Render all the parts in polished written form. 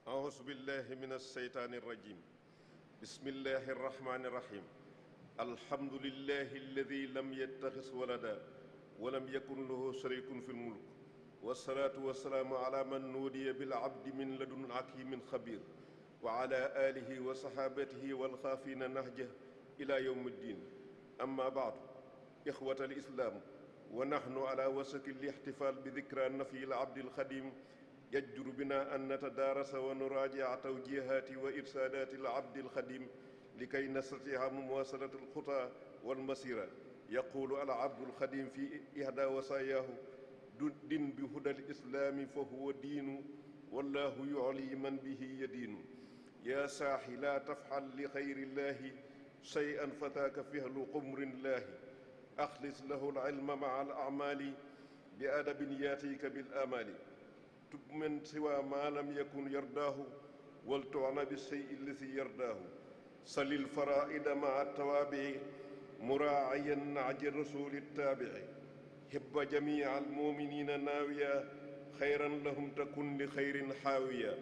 أعوذ بالله من الشيطان الرجيم. بسم الله الرحمن الرحيم. الحمد لله الذي لم يتخذ ولدا ولم يكن له شريك في الملك، والصلاة والسلام على من نودي بالعبد من لدن حكيم خبير، وعلى آله وصحابته والخافين نهجه إلى يوم الدين. أما بعد، إخوة الإسلام، ونحن على وشك الاحتفال بذكرى نفي العبد الخديم، يجدر بنا أن نتدارس ونراجع توجيهات وإرشادات العبد الخديم لكي نستطيع مواصلة الخطى والمسيرة. يقول العبد الخديم في إحدى وصاياه: دن بهدى الإسلام فهو دين، والله يعلي من به يدين. يا ساحي لا تفعل لخير الله شيئا فذاك فعل قمر الله. أخلص له العلم مع الأعمال بأدب ياتيك بالآمال. تب من سوى ما لم يكن يرداه، ولتعنى بالشيء الذي يرداه. صل الفرائد مع التوابع مراعيا نعج الرسول التابع. حب جميع المؤمنين ناويا، خيرا لهم تكن لخير حاويا.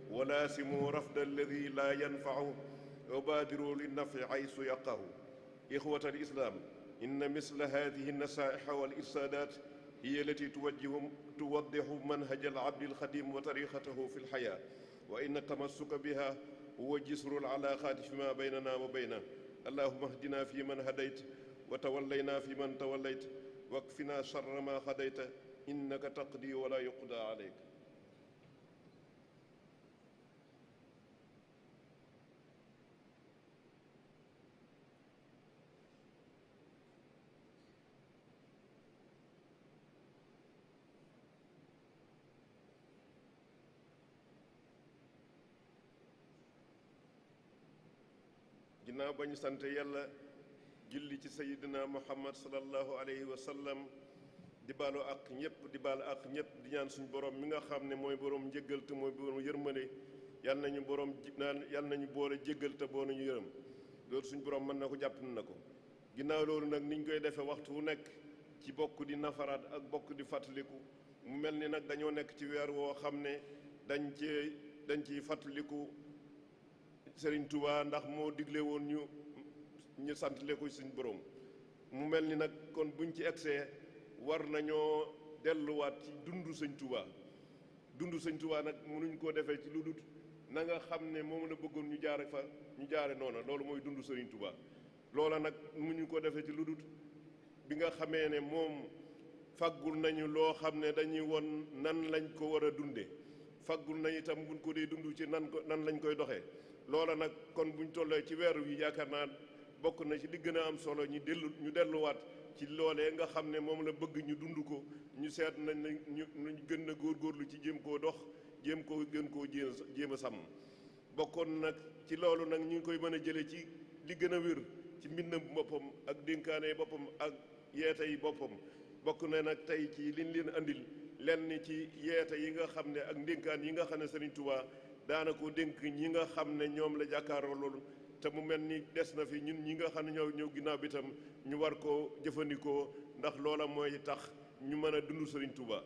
ولاسموا رفض الذي لا ينفع، وبادروا للنفع حيث يقع. إخوة الإسلام، إن مثل هذه النصائح والإرشادات هي التي توضح منهج العبد الخديم وطريقته في الحياة، وإن التمسك بها هو جسر العلاقات فيما بيننا وبينه. اللهم اهدنا فيمن هديت، وتولينا فيمن توليت، واكفنا شر ما قضيت، إنك تقضي ولا يقضى عليك. ginnaaw ba ñu sant yàlla julli ci sayidina muhammad sallallahu alayhi wa sallam, di baalu ak ñëpp, di baalu ak ñëpp, di ñaan suñu borom mi nga xam ne mooy borom njëggal te mooy borom yërmande, yal nañu borom yal nañu boole jéggal te boo nañu yërëm. loolu suñu borom mën na ko, jàpp na ko. ginnaaw loolu nag niñ koy defee waxtu wu nekk ci bokk di nafaraat ak bokk di fàttaliku, mu mel ni nag dañoo nekk ci weer woo xam ne dañ ciy fàttaliku Sëriñ Tuubaa, ndax moo digle woon ñu santale ko suñ borom. mu mel ni nag kon buñ ci egsee war nañoo delluwaat ci dundu Sëñ Tuubaa. dundu Sëñ Tuubaa nag mënuñ koo defee ci lu dul na nga xam ne moom la bëggoon ñu jaare noona. loolu mooy dundu Sëriñ Tuubaa. loola nag mënuñ ko defee ci lu dul bi nga xamee ne moom faggul nañu loo xam ne dañuy won nan lañ ko war a dunde, faggul nañ itam buñ ko dee dund ci nan lañ koy doxee. loola nag kon buñ tollee ci weer wi yaakaar naa bokk na ci li gën a am solo ñu delluwaat ci loolee nga xam ne moom la bëgg ñu dund ko. ñu seet nañ ne ñu gën a góorgóorlu ci jéem koo dox, gën koo jéem a sàmm. bokkoon nag ci loolu nag ñu ngi koy mën a jëlee ci li gën a wér ci mbindam boppam ak dénkaane boppam ak yeete yi boppam. bokk na nag tey ci liñ leen andil lenn ci yeete yi nga xam ne ak ndénkaan yi nga xam ne Sëriñ Tuubaa daana ko dénk ñi nga xam ne ñoom la jàkkaaroo loolu, te mu mel ni des na fi ñun ñi nga xam ne ñëw ginnaaw bi itam ñu war koo jëfandikoo, ndax loola mooy tax ñu mën a dund Sëriñ Tuubaa.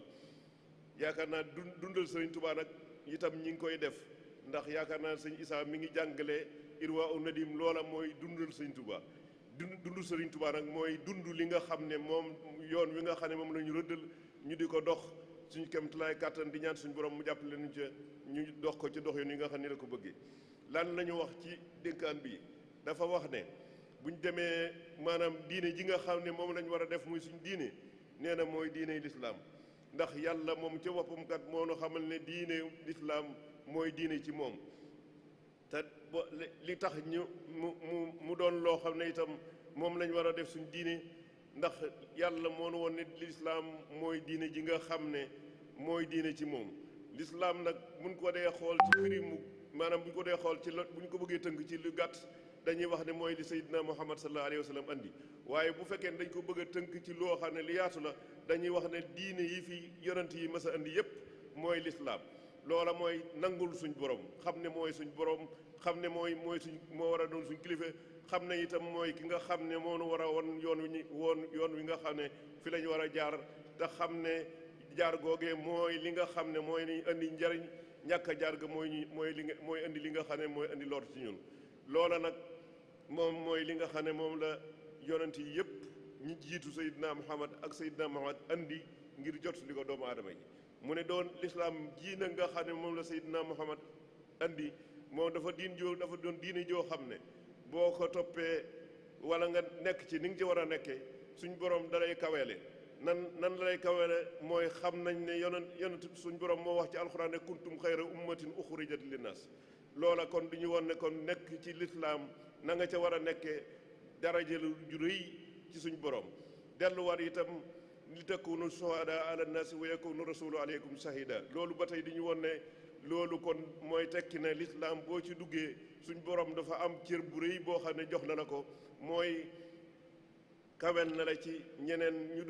yaakaar naa dundal Sëriñ Tuubaa nag itam ñi ngi koy def, ndax yaakaar naa sëñ Isaa mi ngi jàngale Irwaa u Nadim. loola mooy dundal Sëriñ Tuubaa. dund Sëriñ Tuubaa nag mooy dund li nga xam ne moom yoon wi nga xam ne moom la ñu rëddal ñu di ko dox suñu kéemtalaay kàttan, di ñaan suñu borom mu jàppale ñu ca ñu dox ko ci dox yoon yi nga xam ne la ko bëggee. lan lañu wax ci dénkaan bi? dafa wax ne buñ demee maanaam diine ji nga xam ne moom lañ war a def muy suñ diine, nee na mooy diine lislaam. ndax yàlla moom ca boppam kat moo nu xamal ne diine lislaam mooy diine ci moom. te li tax mu doon loo xam ne itam moom lañ war a def suñ diine, ndax yàlla moo nu woon ne lislaam mooy diine ji nga xam ne mooy diine ci moom. lislaam nag buñ ko dee xool ci firimu, maanaam buñ ko dee xool ci buñ ko bëggee tënk ci lu gàtt, dañuy wax ne mooy li Seydina Muhammad sallallahu alayhi wa sallam andi. waaye bu fekkee ne dañ ko bëgg a tënk ci loo xam ne li yaatu la, dañuy wax ne diine yi fi yonent yi mas a andi yépp mooy lislaam. loola mooy nangul suñ borom, xam ne mooy suñ borom, xam ne mooy moo war a doon suñ kilifa, xam ne itam mooy ki nga xam ne moo nu war a won yoon wi nga xam ne fi lañ war a jaar, te xam ne jaar googee mooy li nga xam ne mooy ni andi njariñ ñàkk a jaar ga mooy indi li nga xam ne mooy indi lor ci ñun. loola nag moom mooy li nga xam ne moom la yonent yi yëpp ñi jiitu Seydina Muhammad ak Seydina Muhammad andi ngir jot li ko doomu aadama yi. mu ne doon lislaam jii nag nga xam ne moom la Seydina Muhammad andi moom dafa doon diine joo xam ne boo ko toppee wala nga nekk ci ni nga ci war a nekkee suñ borom dalay kaweele nan la lay kaweele mooy xam nañ ne yonent suñ borom moo wax ci alxuraan ne kuntum xayra ummatin uxrijat linnaas. loola kon du ñu woon ne kon nekk ci lislaam na nga ca war a nekkee daraja ju rëy ci suñ borom. delluwaat itam li takunu shuhada ala nnaasi wa yakunu rasulu aleykum shahida loolu ba tey di ñu woon ne loolu kon mooy tekki ne lislaam boo ci duggee suñ borom dafa am cër bu rëy boo xam ne jox na la ko mooy kawel na la ci ñeneen ñu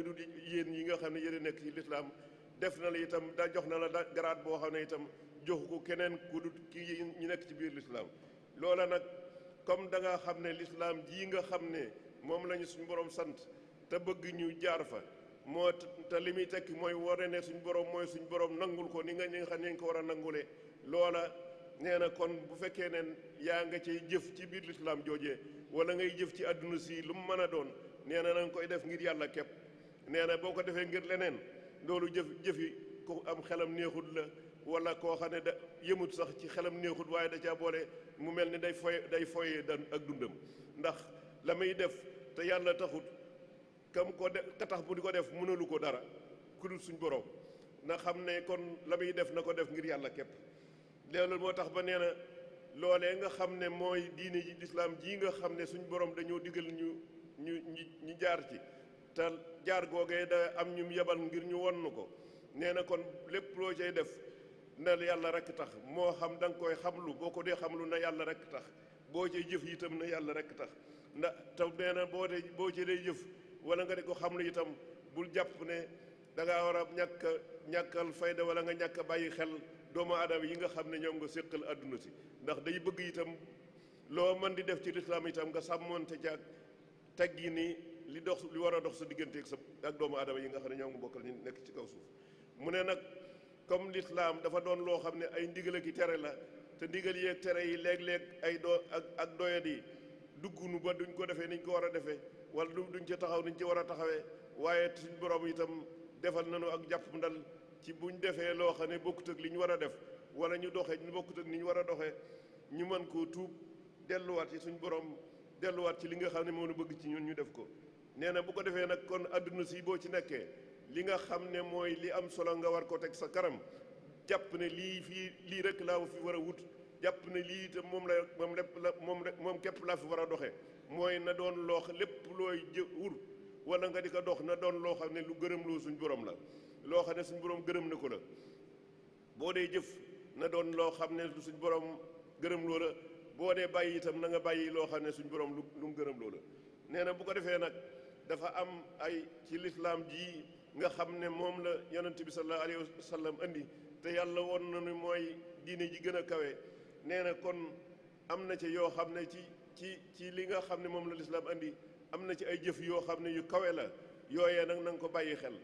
dul yéen yi nga xam ne yéen nekk ci lislaam def na la itam da jox na la garaat boo xam ne itam joxu ko keneen ku dul ki ñu nekk ci biir lislaam. loola nag comme da nga xam ne lislaam jii nga xam ne moom lañu suñu borom sant te bëgg ñu jaar fa moo te li muy tekki mooy wone ne suñ borom mooy suñ borom nangul ko ni nga xam ne ñu ko war a nangule. loola nee na kon bu fekkee ne yaa nga cay jëf ci biir lislaam joojee wala ngay jëf ci àdduna si lu mu mën a doon nee na nga koy def ngir yàlla képp. nee na boo ko defee ngir leneen loolu jëfi ku am xelam neexut la wala koo xam ne da yëmut sax ci xelam neexut waaye da caa boole mu mel ni day foyee dan ak dundam. ndax la muy def te yàlla taxut kam ko def ka tax bu di ko def mënalu ko dara ku dul suñ borom na xam ne kon la muy def na ko def ngir yàlla képp. loolu moo tax ba nee na loolee nga xam ne mooy diine ji lislaam jii nga xam ne suñ borom dañoo digal ñu jaar ci te jaar googee da am ñu yebal ngir ñu won ko. nee na kon lépp loo cay def na yàlla rek tax moo xam da nga koy xamlu boo ko dee xamlu na yàlla rek tax boo cay jëf itam na yàlla rek tax. ndax taw nee na boo ci dee jëf wala nga di ko xamlu itam bul jàpp ne da ngaa war a ñàkkal fayda wala nga ñàkk a bàyyi xel doomu aadama yi nga xam ne ñoom nga séqal àdduna si. ndax day bëgg itam loo mën di def ci lislaam itam nga sàmmoonte ca teggi ni li war a dox sa diggante ak doomu aadama yi nga xam ne ñoom nga bokkal ñu nekk ci kaw suuf. mu ne nag comme lislaam dafa doon loo xam ne ay ndigal ak i tere la te ndigal yeeg tere yi léeg-léeg ay ak doyat yi dugg nu ba duñ ko defee niñ ko war a defee wala duñ ci taxaw niñ ci war a taxawee waaye suñ borom itam defal nañu ak jàpp ndal ci buñ defee loo xam ne bokkut ak li ñu war a def wala ñu doxee ñu bokkut ak ni ñu war a doxee ñu mën koo tuub delluwaat ci suñ borom delluwaat ci li nga xam ne moom la bëgg ci ñun ñu def ko. nee na bu ko defee nag kon àdduna si boo ci nekkee li nga xam ne mooy li am solo nga war ko teg sa kanam jàpp ne lii rek laa fi war a wut jàpp ne lii itam moom képp laa fi war a doxee mooy na doon lépp looy wur wala nga di ko dox na doon loo xam ne lu gërëm loo suñ borom la loo xam ne suñ borom gërëm na ko la. boo dee jëf na doon loo xam ne lu suñ borom gërëm loo la boo dee bàyyi itam na nga bàyyi loo xam ne suñ borom lu mu gërëm loo la. nee na bu ko defee nag dafa am ay ci lislaam ji nga xam ne moom la yonent bi sallallahu alayhi wa sallam andi te yàlla woon na ne mooy diine ji gën a kawe. nee na kon am na ci yoo xam ne ci li nga xam ne moom la lislaam andi am na ci ay jëf yoo xam ne yu kawe la yooyee nag na nga ko bàyyi xel.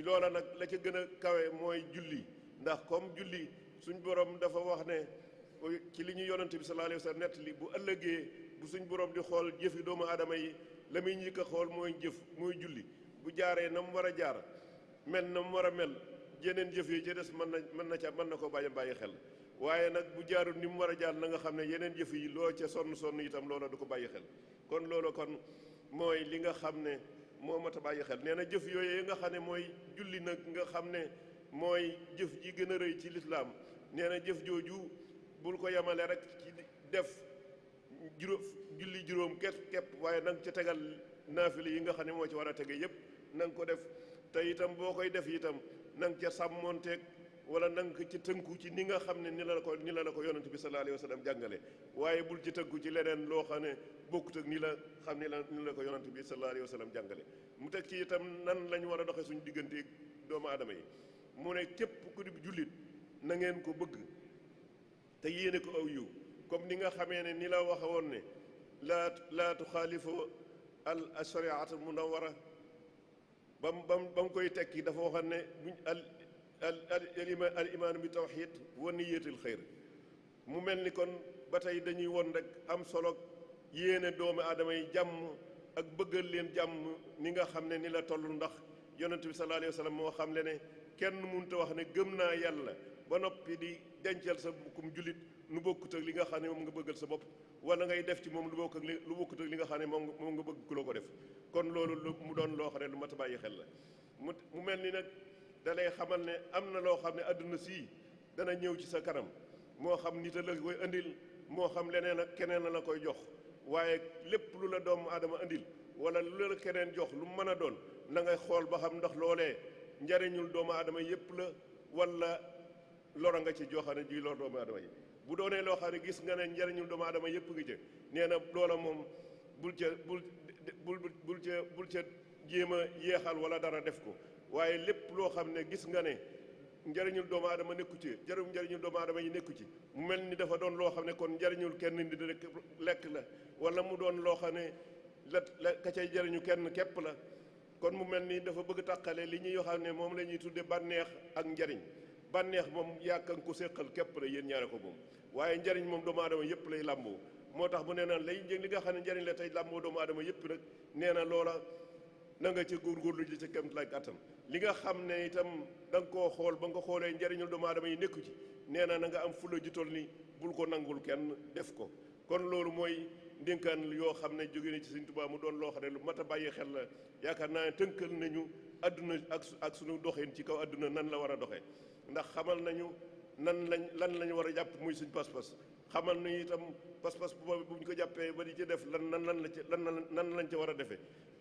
loola nag la ca gën a kawe mooy julli ndax comme julli suñ borom dafa wax ne ci li ñu yonent bi sallallahu alayhi wa sallam nettali bu ëllëgee bu suñ borom di xool jëfi doomu aadama yi la muy njëkk a xool mooy julli bu jaaree na mu war a jaar mel na mu war a mel yeneen jëf yi ci des mën na ko bàyyi xel. waaye nag bu jaarul ni mu war a jaar na nga xam ne yeneen jëf yi loo ca sonn itam loola du ko bàyyi xel. kon loolu kon mooy li nga xam ne moo mat a bàyyi xel. nee na jëf yooyu nga xam ne mooy julli nag nga xam ne mooy jëf ji gën a rëy ci lislaam. nee na jëf jooju bul ko yemale rek ci def julli juróom képp waaye na nga ca tegal naafila yi nga xam ne moo ci war a tege yépp na nga ko def te itam boo koy def itam na nga ca sàmmoonteeg wala na nga ci tënku ci ni nga xam ne ni la ko yonent bi sallallahu alayhi wa sallam jàngale waaye bul ci tënku ci leneen loo xam ne bokkut ak ni la xam ne ni la ko yonent bi sallallahu alayhi wa sallam jàngale. mu teg ci itam nan lañ war a doxee suñu diggante doomu aadama yi mu ne képp ku di jullit na ngeen ko bëgg te yéene ko aw yiw comme ni nga xamee ne ni la waxe woon ne laa tuxaalifu al shariat al munawwara ba mu koy tekki dafa waxoon ne al imaanu bi tawxiid wa niyatil xayr. mu mel ni kon ba tey dañuy won rek am solo yéene doomu aadama yi jàmm ak bëggal leen jàmm ni nga xam ne ni la toll, ndax yonent bi sallallahu alayhi wa sallam moo xam le ne kenn mënut a wax ne gëm naa yàlla ba noppi di dencal sa bukkum jullit nu bokkut ak li nga xam ne moom nga bëggal sa bopp, wala ngay def ci moom lu bokkut ak li nga xam ne moom nga bëgg ku la ko def. kon loolu mu doon loo xam ne lu mat a bàyyi xel la. mu mel ni nag da lay xamal ne am na loo xam ne àdduna sii dana ñëw ci sa kanam, moo xam nit a la koy andil, moo xam leneen ak keneen la koy jox, waaye lépp lu la doomu aadama andil wala lu la keneen jox lu mën a doon, na ngay xool ba xam ndax loolee njariñul doomu aadama yépp la wala lora nga ci joxane ji lor doomu aadama yi. bu doonee loo xam ne gis nga ne njariñul doomu aadama yépp ngi ca, nee na loola moom bul ca jéem a yeexal wala dara def ko. waaye lépp loo xam ne gis nga ne njariñul doomu aadama nekku ci, njariñul doomu aadama yi nekku ci, mu mel ni dafa doon loo xam ne kon njariñul kenn nit rek lekk la, wala mu doon loo xam ne la ka cay jariñu kenn képp la, kon mu mel ni dafa bëgg tàqale li ñuy xam ne moom la ñuy tudde bànneex ak njariñ. bànneex moom yàkkan ko séqal képp la, yéen ñaare ko moom, waaye njariñ moom doomu aadama yépp lay làmboo. moo tax mu nee na li nga xam ne njariñ la tey làmboo doomu aadama yépp nag, nee na loola na nga ca góorgóorlu ji ca kémt lay kàttan. li nga xam ne itam da nga koo xool ba nga xoolee njariñul doomu aadama yi nekku ci, nee na nga am fula ju toll ni bul ko nangul kenn def ko. kon loolu mooy ndénkaan yoo xam ne jóge na ci Sëñ Tuubaa mu doon loo xam ne lu mat a bàyyi xel la. yaakaar naa ne tënkal nañu àdduna ak suñu doxin ci kaw àdduna nan la war a doxee, ndax xamal nañu lan lañu war a jàpp muy suñ pas-pas, xamal nañu itam pas-pas boobu bu ñu ko jàppee ba di ci def lan lañ ca war a defee.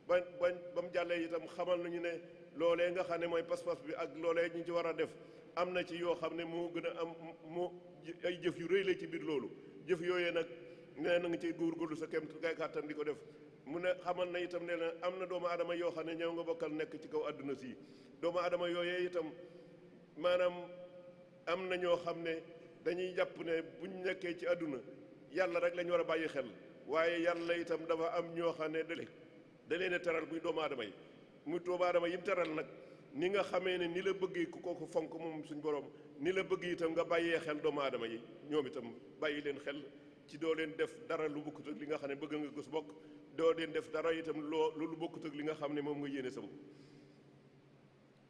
ba mu jàllee itam xamal nañu ne loolee nga xam ne mooy pas-pas bi ak loolee ñu ci war a def am na ci yoo xam ne moo gën a am moo ay jëf yu rëy la ci biir loolu. jëf yooyee nag nee na nga ciy góorgóorlu sa kem kay kàttan di ko def. mu ne xamal na itam ne na am na doomu aadama yoo xam ne ñëw nga bokkal nekk ci kaw àdduna si. doomu aadama yooyee itam maanaam am na ñoo xam ne dañuy jàpp ne buñ nekkee ci àdduna yàlla rek lañ war a bàyyi xel, waaye yàlla itam dafa am ñoo xam ne da leen a teral kuy doomu aadama yi. muy doomu aadama yi mu teral nag ni nga xamee ne ni la bëggee ku ko fonk moom suñ borom, ni la bëgg itam nga bàyyee xel doomu aadama yi ñoom itam bàyyi leen xel ci doo leen def dara lu bokkut ak li nga xam ne bëgg nga ko su bokk, doo leen def dara itam lu bokkut ak li nga xam ne moom nga yéene sa bopp.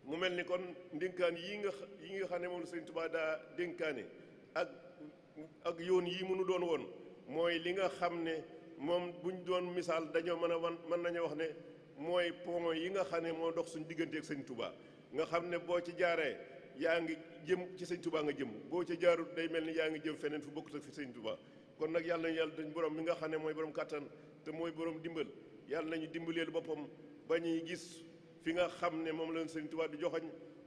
mu mel ni kon ndénkaan yi nga xam ne moom la Sëriñ Tuubaa daa dénkaane ak yoon yi mënu doon woon mooy li nga xam ne moom buñ doon misaal dañoo mën nañu wax ne mooy pont yi nga xam ne moo dox suñ diggante ak Sëriñ Tuubaa, nga xam ne boo ci jaaree yaa ngi jëm ci Sëriñ Tuubaa nga jëm, boo ci jaarut day mel ni yaa ngi jëm feneen fu bokkut ak fi Sëriñ Tuubaa. kon nag yàlla nañu yàlla dañ borom mi nga xam ne mooy borom kàttan te mooy borom dimbal, yàlla nañu dimbaleel boppam ba ñuy gis fi nga xam ne moom la Sëriñ Tuubaa di joxañ,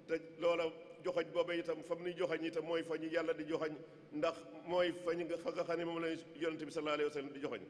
te loola joxañ booba itam fa mu nuy joxañ itam mooy fa ñu yàlla di joxañ, ndax mooy fa nga xam ne moom la yonent bi sallallahu alayhi wa sallam di joxañ.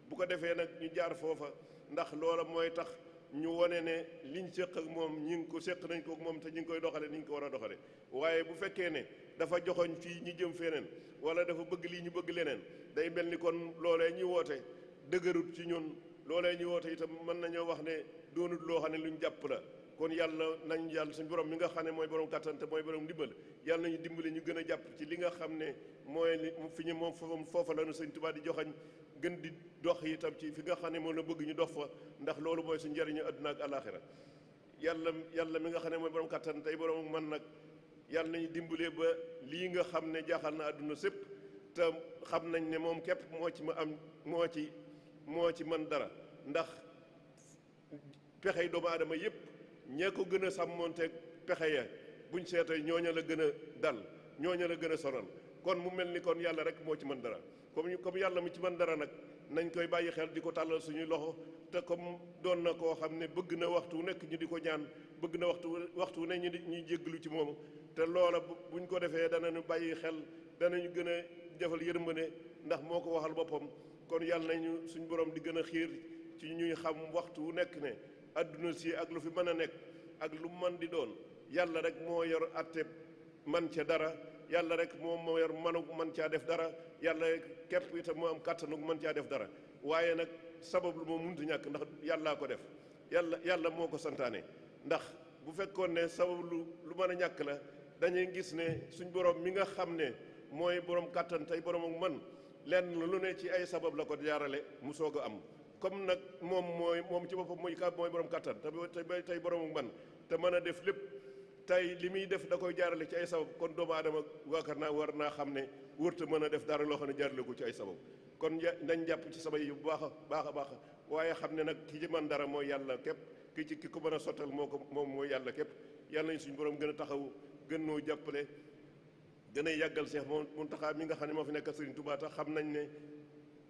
bu ko defee nag ñu jaar foofa, ndax loola mooy tax ñu wone ne liñ séq ak moom ñi ngi ko séq nañ ko ak moom te ñi ngi koy doxale ni ñu ko war a doxale. waaye bu fekkee ne dafa joxoñ fii ñu jëm feneen wala dafa bëgg lii ñu bëgg leneen, day mel ni kon loolee ñuy woote dëgërut ci ñun, loolee ñuy woote itam mën nañoo wax ne doonut loo xam ne luñ jàpp la. kon yàlla suñ borom mi nga xam ne mooy borom kàttan te mooy borom ndimbal, yàlla nañu dimbali ñu gën a jàpp ci li nga xam ne mooy fi ñu moom foofa la nu Sëriñ Tuubaa di joxañ, gën di dox itam ci fi nga xam ne moom la bëgg ñu dox fa, ndax loolu mooy suñu njëriñu àdduna ak alaaxira. yàlla mi nga xam ne mooy borom kàttan tey borom man nag yàlla nañu dimbalee ba lii nga xam ne jaaxal na àdduna sépp te xam nañ ne moom képp moo ci mën dara, ndax pexey doomu aadama yépp ñee ko gën a sàmmoonteeg pexe ya buñ seetee ñooña la gën a dal, ñooña la gën a sonal. kon mu mel ni kon yàlla rek moo ci mën dara, comme yàlla mu ci mën dara nag nañ koy bàyyi xel di ko tàllal suñuy loxo, te comme doon na koo xam ne bëgg na waxtu wu nekk ñu di ko ñaan, bëgg na waxtu wu ne ñuy jéggalu ci moom, te loola buñ ko defee danañu bàyyi xel, danañu gën a defal yërmande, ndax moo ko waxal boppam. kon yàlla nañu suñ borom di gën a xiir ci ñuy xam waxtu wu nekk ne adduna si ak lu fi mën a nekk ak lu mën di doon yàlla rek moo yor atte man ca dara, yàlla rek moom moo yor manug mën caa def dara, yàlla képp itam moo am kàttanug mën caa def dara. waaye nag sabab lu moom mënut a ñàkk, ndax yàllaa ko def, yàlla moo ko santaane. ndax bu fekkoon ne sabab lu mën a ñàkk la dañuy gis ne suñ borom mi nga xam ne mooy borom kàttan tey borom ak man lenn lu ne ci ay sabab la ko jaarale mu soog a am comme nag moom ci boppam mooy borom kàttan tey borom ak man te mën a def lépp tey li muy def da koy jaarale ci ay sabab kon doomu aadama waakar naa war naa xam ne wërta mën a def dara loo xam ne jaarale ko ci ay sabab kon nañ jàpp ci sabab yi bu baax a baax waaye xam ne nag ki ci man dara mooy yàlla képp ki ko mën a sottal moom mooy yàlla képp yàlla nañ suñu borom gën a taxaw gën noo jàppale gën a yàggal Seex Muntaxa mi nga xam ne moo fi nekk Sëriñ Tuubaa tax xam nañ ne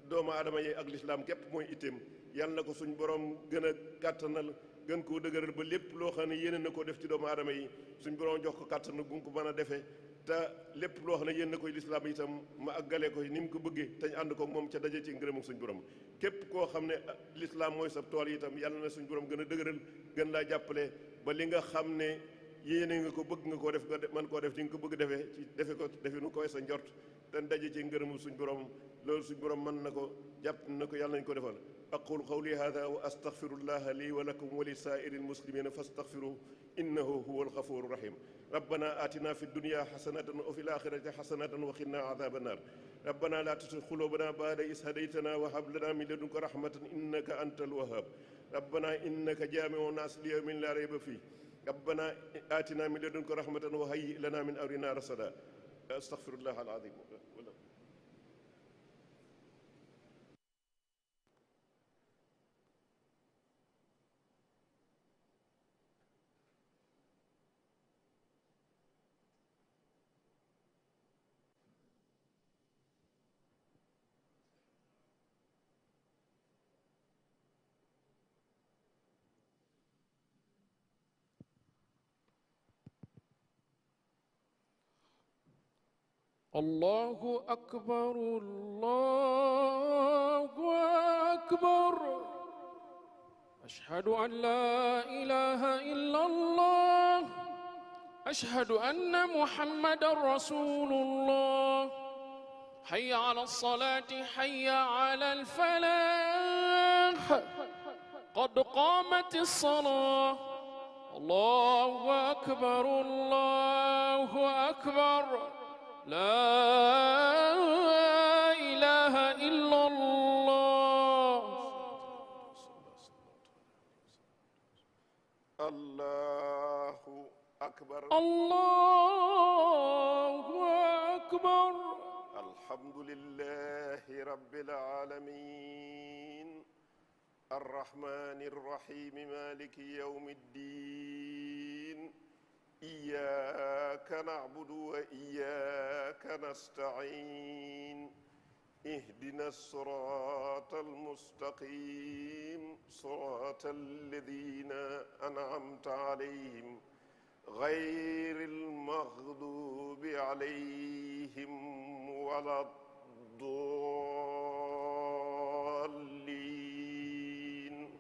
doomu aadama yi ak lislaam képp mooy itteem yàlla na ko suñu borom gën a kàttanal gën koo dëgëral ba lépp loo xam ne yéene na koo def ci doomu aadama yi suñu borom jox ko kàttan gu ko mën a defee te lépp loo xam ne yéen na koy lislaam itam ma àggalee ko ni mu ko bëggee te ñu ànd ko moom ca daje ci ngërëmu suñu borom képp koo xam ne lislaam mooy sa tool itam yàlla na suñu borom gën a dëgëral gën laa jàppale ba li nga xam ne yéene nga ko bëgg nga koo def nga mën koo def ci nga ko bëgg defee ci defe nu koy sa njort te daje ci ngërëmu suñu borom loolu suñu borom mën na ko jàpp na ko yàlla nañu ko defal aqulu qawli hada wa astaghfirullaha li wa lakum wa li saa'iri almuslimina fastaghfiruhu innahu huwa alghafuru rahim rabbana atina fi dunya hasanatan wa fil akhirati hasanatan wa qina adhaban nar rabbana la tuzigh qulubana ba'da idh hadaytana wa hab lana min ladunka rahmatan innaka antal wahhab rabbana innaka jami'u an-nas li yawmin la rayba fihi rabbana atina min ladunka rahmatan wa hayyi' lana min amrina rashada astaghfirullah al-azim. الله أكبر الله أكبر أشهد أن لا إله إلا الله أشهد أن محمد رسول الله حي على الصلاة حي على الفلاح قد قامت الصلاة الله أكبر الله أكبر لا إله إلا الله الله أكبر الله أكبر الحمد لله رب العالمين الرحمن الرحيم مالك يوم الدين إياك نعبد وإياك نستعين اهدنا الصراط المستقيم صراط الذين أنعمت عليهم غير المغضوب عليهم ولا الضالين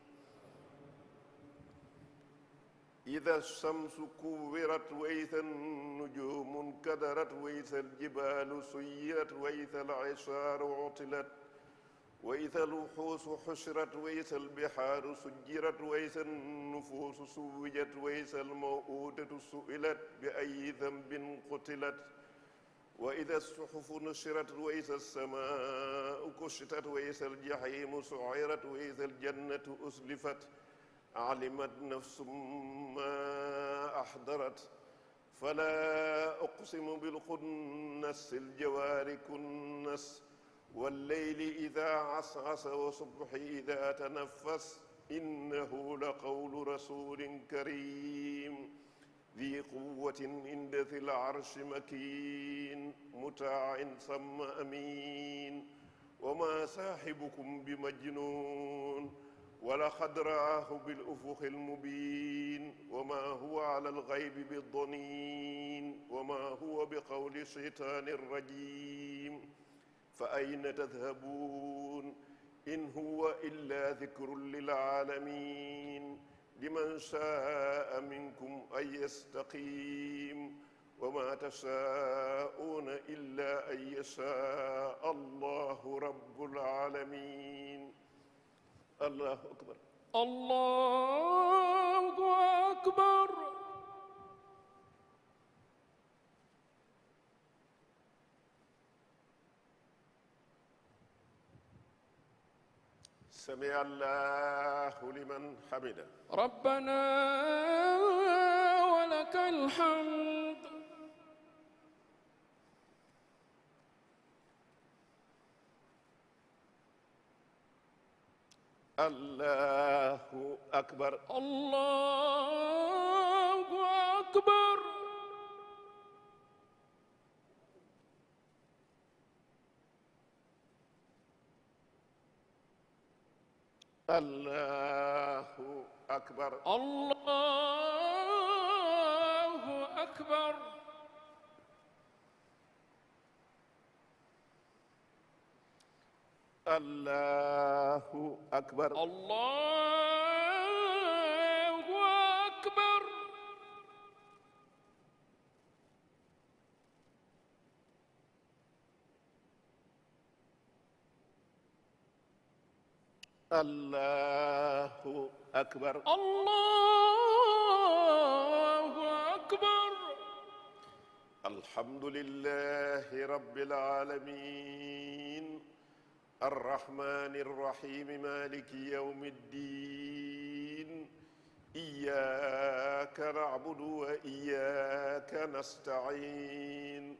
إذا الشمس كورت وإذا النجوم انكدرت وإذا الجبال سيرت وإذا العشار عطلت وإذا الوحوش حشرت وإذا البحار سجرت وإذا النفوس سوجت وإذا الموءودة سئلت بأي ذنب قتلت وإذا الصحف نشرت وإذا السماء كشطت وإذا الجحيم سعرت وإذا الجنة أزلفت علمت نفس ما أحضرت فلا أقسم بالخنس الجوار كنس والليل إذا عسعس والصبح إذا تنفس إنه لقول رسول كريم ذي قوة عند ذي العرش مكين مطاع ثم أمين وما صاحبكم بمجنون ولقد رآه بالأفق المبين وما هو على الغيب بالضنين وما هو بقول شيطان رجيم فأين تذهبون إن هو إلا ذكر للعالمين لمن شاء منكم أن يستقيم وما تشاءون إلا أن يشاء الله رب العالمين الله أكبر الله أكبر سمع الله لمن حمده ربنا ولك الحمد الله أكبر الله أكبر الله أكبر الله أكبر الله أكبر الله أكبر الله أكبر الله أكبر الحمد لله رب العالمين الرحمن الرحيم مالك يوم الدين إياك نعبد وإياك نستعين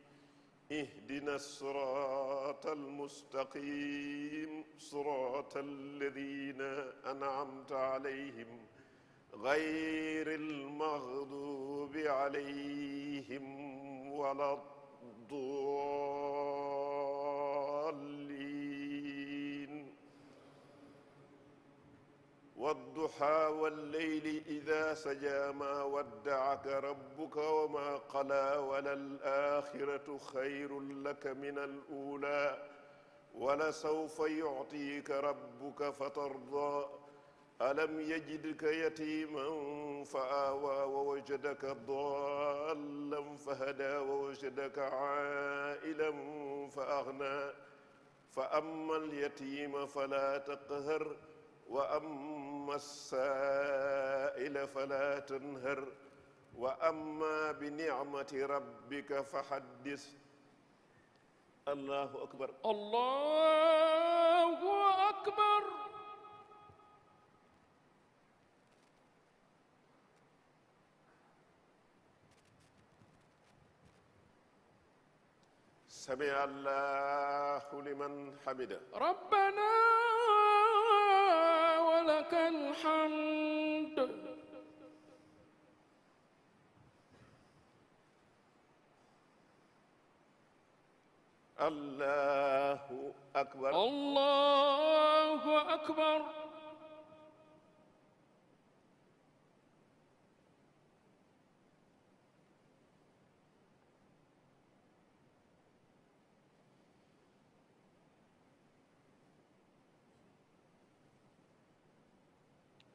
اهدنا الصراط المستقيم صراط الذين أنعمت عليهم غير المغضوب عليهم ولا الضالين والضحى والليل إذا سجى ما ودعك ربك وما قلى وللآخرة خير لك من الأولى ولسوف يعطيك ربك فترضى ألم يجدك يتيما فآوى ووجدك ضالا فهدى ووجدك عائلا فأغنى فأما اليتيم فلا تقهر وأما السائل فلا تنهر وأما بنعمة ربك فحدث الله أكبر الله أكبر سمع الله لمن حمده ربنا ولك الحمد الله أكبر الله أكبر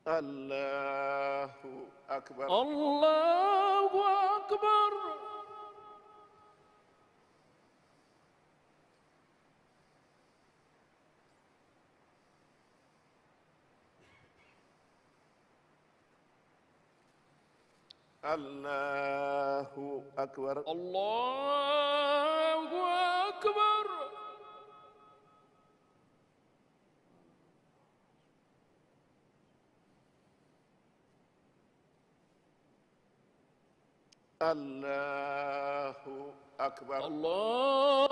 الله أكبر الله أكبر الله أكبر الله أكبر الله أكبر الله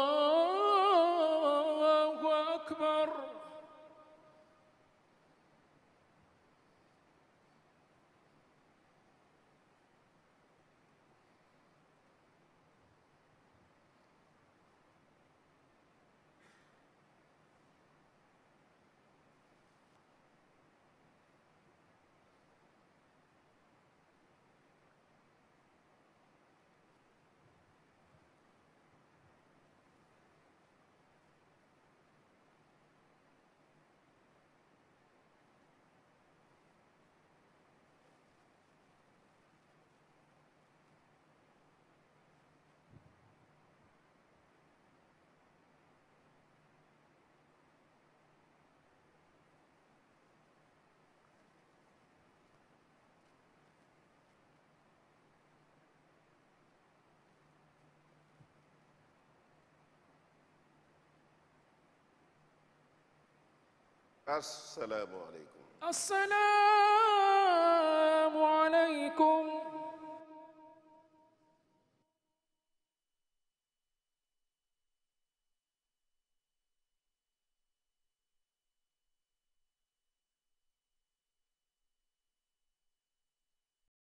أكبر assalaamu aleykum. السلام